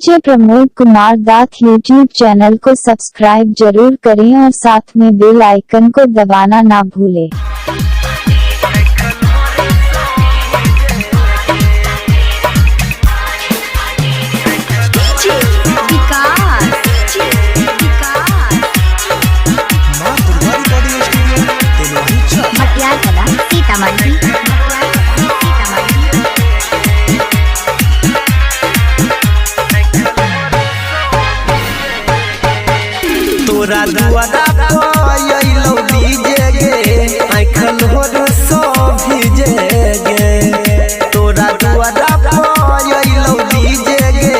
DJ Pramod Kumar Das YouTube channel को subscribe जरूर करें और साथ में बेल आइकन को दबाना ना भूलें। तोरा दुआरा पयलो डीजे गे आँखल होर सब भीजे गे। तोरा दुआरा पयलो डीजे गे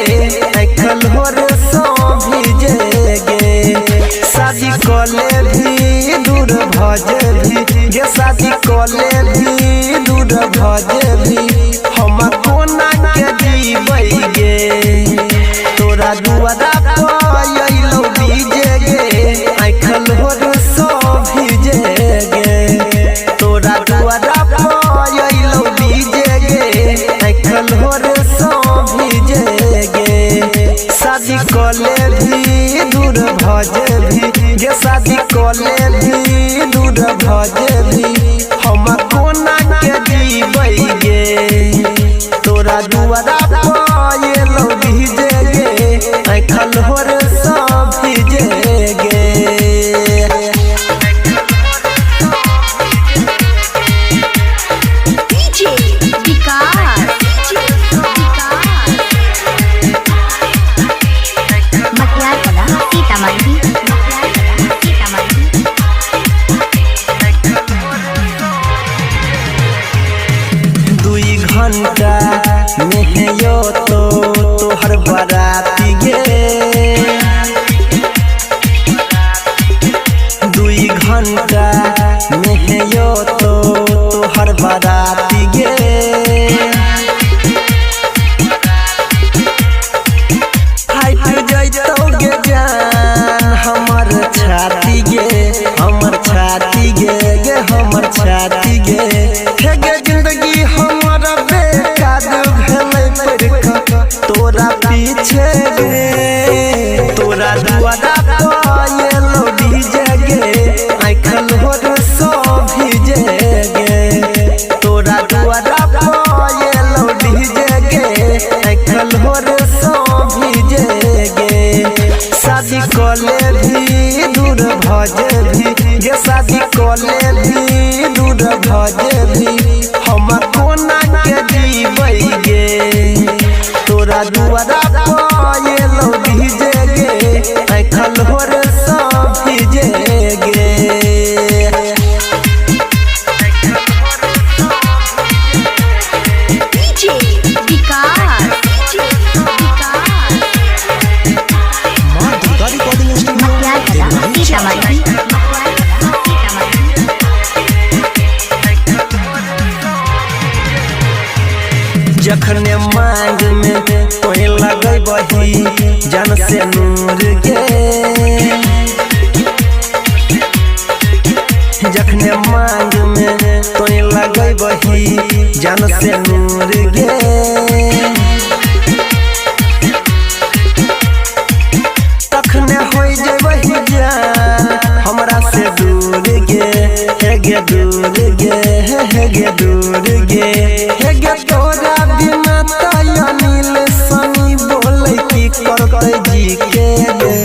आँखल होर सब भीजे गे। शादी कले भी दूर भजे भी गे, शादी कले भी दूर भजे भी हम कोना के जीबै गे। तोरा दुआरा पयलो डीजे गे आँखल होर सब भीजे गे। तोरा दुआरा पयलो डीजे गे आँखल होर सब भीजे गे। शादी कले भी दूर भजे भी गे, शादी कले भी दूर भजे भी हम कोना के जीबै गे। तोरा दुआरा पयलो डीजे गे आँखल होर सब भीजे गे। दुई घंटा में यो तो तोहर बाराती गे। दुई घंटा में यो तो तोहर बाराती गे। फाइट जैतौ गे जान हमर छाती गे, हमर छाती गे गे हमर छाती गे। हे गे जिंदगी हमर बेकार भेलै पड़का तोरा पीछे गे। तोरा दुआरा पयलो डीजे गे आँखल होर सब भीजे गे। तोरा दुआरा पयलो डीजे गे आँखल होर सब भीजे गे। शादी कले भी दूर भजे भी गे, शादी कले भी दूर भजे भी हम कोना के जीबै गे। तोरा दुआरा पयलो डीजे गे आँखल होर सब भीजे गे। जखने मांग में तोहे लगै बही जान से नूर गे। जखने मांग में तोहे लगै बही जान से नूर गे। तखने हो जेबही जान हमरा से दूर गे। हे गे दूर गे हे गे दूर गे हे गे। तोरा बिना तय नील सनी बोलै की करतै जी के गे।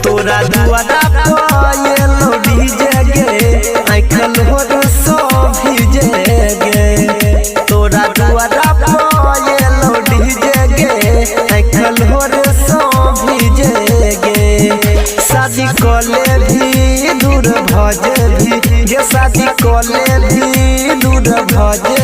तोरा दुआरा पयलो डीजे गे आँखल होर सब भीजे गे। तोरा दुआरा पयलो डीजे गे आँखल होर सब भीजे गे। शादी कले भी दूर भजे भी गे, शादी कले भी दूर भजे